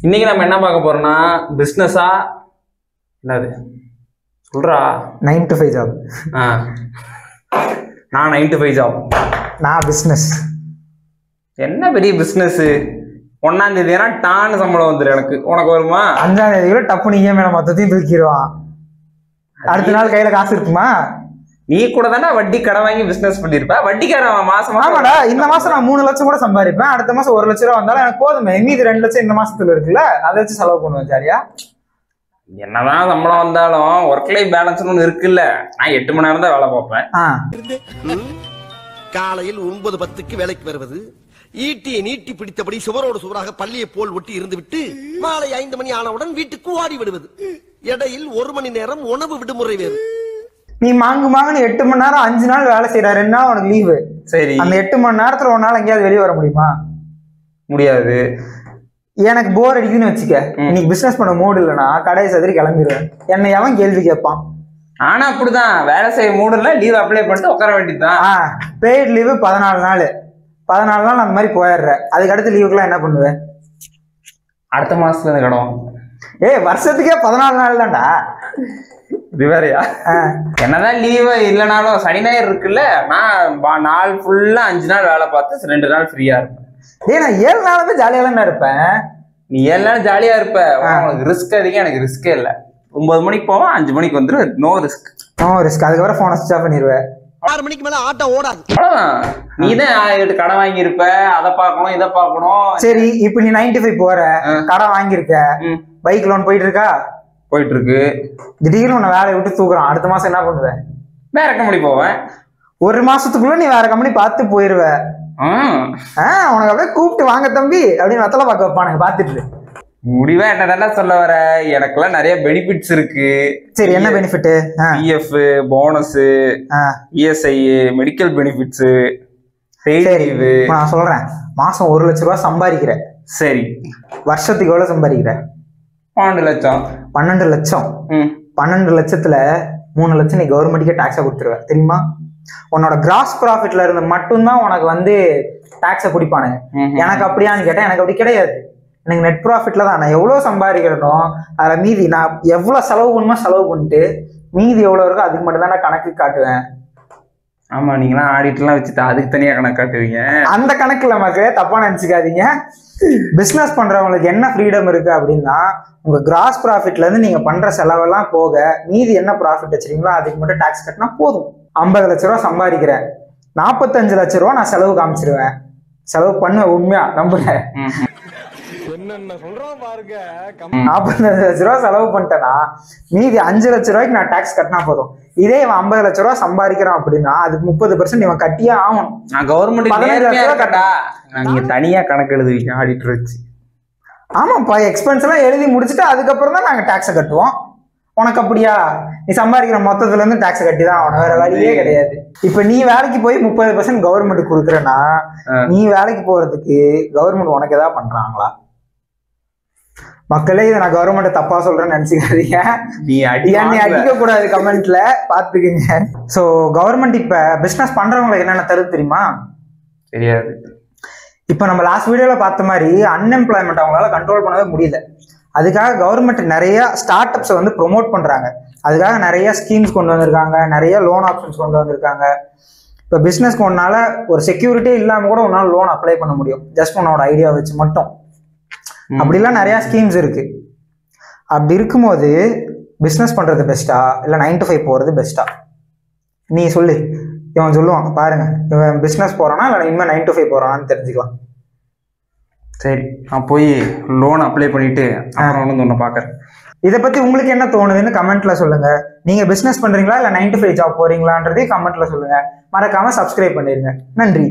இன்னைக்கு நம்ம என்ன பார்க்க போறோம்னா பிசினஸா என்னது சொல்றா 9 to 5 ஜாப். நான் 9 to 5 ஜாப். நான் பிசினஸ். என்ன பெரிய பிசினஸ்? 1ஆம் தேதினா டான்னு சம்பளம் வந்துடும் எனக்கு. உனக்கு வருமா? 5ஆம் தேதிக்குள்ள டப்புனு இஎம்ஐ மொத்தத்தையும் தூக்கிடுவான். அடுத்த நாள் கையில காசு இருக்குமா? நீ கூட தானே வட்டி கடை வாங்கி பிசினஸ் பண்ணிருப்ப. வட்டிக்காரன் மாசம் ஆமாடா, இந்த மாசம் நான் 3 லட்சம் கூட சம்பாதிப்பேன். அடுத்த மாசம் 1 லட்சம் ரூபா வந்தாலும் எனக்கு போதுமே. மீதி 2 லட்சம் இந்த மாசத்துல இருக்குல்ல, அதை வச்சு செலவு பண்ணுவேன் ஜாலியா. என்னதான் சம்பளம் வந்தாலும் ஒர்க் லைஃப் பேலன்ஸ்னு ஒன்று இருக்குல்ல. நான் 8 மணி நேரம் தான் வேலை பார்ப்பேன். காலையில் 9:10க்கு வேலைக்கு வருவது, ஈட்டியை நீட்டி பிடித்தபடி சுவரோடு சுவராக பள்ளியை போல் ஒட்டி இருந்துவிட்டு மாலை 5 மணி ஆனவுடன் வீட்டுக்கு ஓடி விடுவது. இடையில் 1 மணி நேரம் உணவு விடுமுறை வேறு. நீ மாங்குன்னு 8 மணி நேரம் 5 நாள் வேலை செய்யற, 2 நாள் உனக்கு லீவு. சரி, அந்த 8 மணி நேரத்துல 1 நாள் எங்கேயாவது வெளியே வர முடியுமா? முடியாது. எனக்கு போர் அடிக்குதுன்னு வச்சுக்க, இன்னைக்கு பிசினஸ் பண்ண மூடு இல்லைன்னா கடையை சதுரி கிளம்பிடுவேன். என்னை எவன் கேள்வி கேட்பான்? ஆனா அப்படிதான், வேலை செய்ய மூடுல லீவ் அப்ளை பண்ணிட்டு உட்கார வேண்டியதுதான். பெய்ட் லீவு 14 நாள். 14 நாள் அந்த மாதிரி போயிடுற. அதுக்கு அடுத்த லீவுக்குலாம் என்ன பண்ணுவேன்? அடுத்த மாசத்துல இருந்து கடன். வருஷத்துக்கே 14 நாள் தான்டா. இது வேறையா? என்னதான் லீவு இல்லைனாலும் சனி ஞாயிறு இருக்குல்ல, நான் நாள் ஃபுல்லா 5 நாள் வேலை பார்த்து 2 நாள் ஃப்ரீயா இருப்பேன். நான் 7 நாளுமே ஜாலியா தான் இருப்பேன். நீ 7 நாள் ஜாலியா இருப்ப. உனக்கு ரிஸ்க் அதிகம், எனக்கு ரிஸ்கே இல்லை. 9 மணிக்கு போவேன், 5 மணிக்கு வந்துடும். No risk. அதுக்கப்புறம் போனை ஸ்விட்ச் ஆஃப் பண்ணிடுவேன். 6 மணிக்கு மேல ஆட்டோ ஓடாது. நீதான் கடன் வாங்கியிருப்ப, அதை பார்க்கணும் இதை பார்க்கணும். சரி, இப்ப நீ 95 போற, கடன் வாங்கியிருக்க, பைக் லோன் போயிட்டு இருக்கா? போயிட்டு இருக்கு. திடீர்னு உன்னை வேலையை விட்டு தூக்குறான். அடுத்த மாசம் என்ன பண்ணுவேன்? வேற கம்பெனி போவேன். 1 மாசத்துக்குள்ள நீ வேற கம்பெனி பார்த்து போயிருவ. உனக்கு அப்படியே கூப்பிட்டு வாங்க தம்பி அப்படின்னு வத்தலை பார்க்க வைப்பானுங்க. பார்த்துட்டு முடிவா என்ன சொல்ல வர? எனக்குலாம் நிறைய பெனிஃபிட்ஸ் இருக்கு. சரி, என்ன benefit? PF, bonus, ESI, medical benefits. நான் சொல்றேன், மாசம் 1 லட்சம் ரூபாய் சம்பாதிக்கிறேன். சரி, வருஷத்துக்கு எவ்வளவு சம்பாதிக்கிற? 12 லட்சம். 12 லட்சம். 12 லட்சத்துல 3 லட்சம் நீ கவர்மெண்ட்டுக்கே டாக்ஸா கொடுத்துருவ, தெரியுமா? உன்னோட கிராஸ் ப்ராஃபிட்ல இருந்து மட்டும்தான் உனக்கு வந்து டாக்ஸை பிடிப்பானுங்க. எனக்கு அப்படியான்னு கேட்டேன், எனக்கு அப்படி கிடையாது. எனக்கு நெட் ப்ராஃபிட்ல தான் நான் எவ்வளவு சம்பாதிக்கிறனோ அதுல மீதி நான் எவ்வளவு செலவு பண்ணுமோ செலவு பண்ணிட்டு மீதி எவ்வளவு இருக்கோ அதுக்கு மட்டும் தான் நான் கணக்கு காட்டுவேன். ஆமா, நீங்களாம் ஆடிட்லாம் வச்சுட்டா அதுக்கு தனியா கணக்கு காட்டுவீங்க. அந்த கணக்குல நமக்கு தப்பா நினைச்சுக்காதீங்க. பிசினஸ் பண்றவங்களுக்கு என்ன ஃப்ரீடம் இருக்கு அப்படின்னா, உங்க கிராஸ் ப்ராஃபிட்ல இருந்து நீங்க பண்ற செலவெல்லாம் போக மீதி என்ன ப்ராஃபிட் வச்சிருக்கீங்களோ அதுக்கு மட்டும் டாக்ஸ் கட்டினா போதும். 50 லட்ச ரூபா சம்பாதிக்கிறேன், 45 லட்ச ரூபா நான் செலவு காமிச்சிருவேன். செலவு பண்ணுவேன், உண்மையா நம்புறேன். 45 லட்ச ரூபா செலவு பண்ணிட்டேன்னா மீதி 5 லட்ச ரூபாய்க்கு நான் டாக்ஸ் கட்டினா போதும். இதே இவன் 50 லட்ச ரூபா சம்பாதிக்கிறான் அப்படின்னா அதுக்கு 30% இவன் கட்டியே ஆகணும். நான் கவர்மெண்ட் 15 லட்ச ரூபா கட்டா நீங்க தனியா கணக்கு எழுதுவீங்க ஆடிட்டர் வச்சு. ஆமாப்பா, எக்ஸ்பென்ஸ் எல்லாம் எழுதி முடிச்சுட்டு அதுக்கப்புறம் தான் நாங்க டாக்ஸை கட்டுவோம். உனக்கு அப்படியா? நீ சம்பாதிக்கிற மொத்தத்துல இருந்து டாக்ஸ் கட்டி தான் ஆகணும், வேற வழியே கிடையாது. இப்ப நீ வேலைக்கு போய் 30% கவர்மெண்ட் கொடுக்குறேன்னா நீ வேலைக்கு போறதுக்கு கவர்மெண்ட் உனக்கு ஏதாவது பண்றாங்களா? மக்களே, இதை நான் கவர்மெண்ட் தப்பா சொல்றேன்னு நினைச்சுக்காதீங்க. நீ அடிக்க கூடாது, கமெண்ட்ல பாத்துக்குங்க. சோ கவர்மெண்ட் இப்ப பிசினஸ் பண்றவங்களுக்கு என்னென்ன தருது தெரியுமா? தெரியாது. இப்ப நம்ம லாஸ்ட் வீடியோல பார்த்த மாதிரி அன்எம்ப்ளாய்மெண்ட் அவங்களால கண்ட்ரோல் பண்ணவே முடியல. அதுக்காக கவர்மெண்ட் நிறைய ஸ்டார்ட் அப்ஸை வந்து ப்ரொமோட் பண்றாங்க. அதுக்காக நிறைய ஸ்கீம்ஸ் கொண்டு வந்திருக்காங்க, நிறைய லோன் ஆப்ஷன்ஸ் கொண்டு வந்திருக்காங்க. இப்போ பிஸ்னஸ்க்கு ஒன்னால ஒரு செக்யூரிட்டியே இல்லாமல் கூட உன்னால லோன் அப்ளை பண்ண முடியும், ஜஸ்ட் உன்னோட ஐடியா வச்சு மட்டும். அப்படிலாம் நிறைய ஸ்கீம்ஸ் இருக்கு. அப்படி இருக்கும்போது பிஸ்னஸ் பண்றது பெஸ்ட்டா இல்லை 9 to 5 போறது பெஸ்ட்டா? நீ சொல்லு. இவன் சொல்லுவான் பாருங்க, இவன் பிஸ்னஸ் போறானா இல்லை இவன் 9 to 5 போறானான்னு தெரிஞ்சுக்கலாம். சரி, நான் போய் லோன் அப்ளை பண்ணிட்டு அப்புறம் வந்து ஒன்று பார்க்குறேன். இதை பத்தி உங்களுக்கு என்ன தோணுதுன்னு கமெண்ட்ல சொல்லுங்க. நீங்க பிசினஸ் பண்றீங்களா இல்லை 9 to 5 ஜாப் போறீங்களான்றதையும் கமெண்ட்ல சொல்லுங்க. மறக்காம சப்ஸ்கிரைப் பண்ணிருங்க. நன்றி.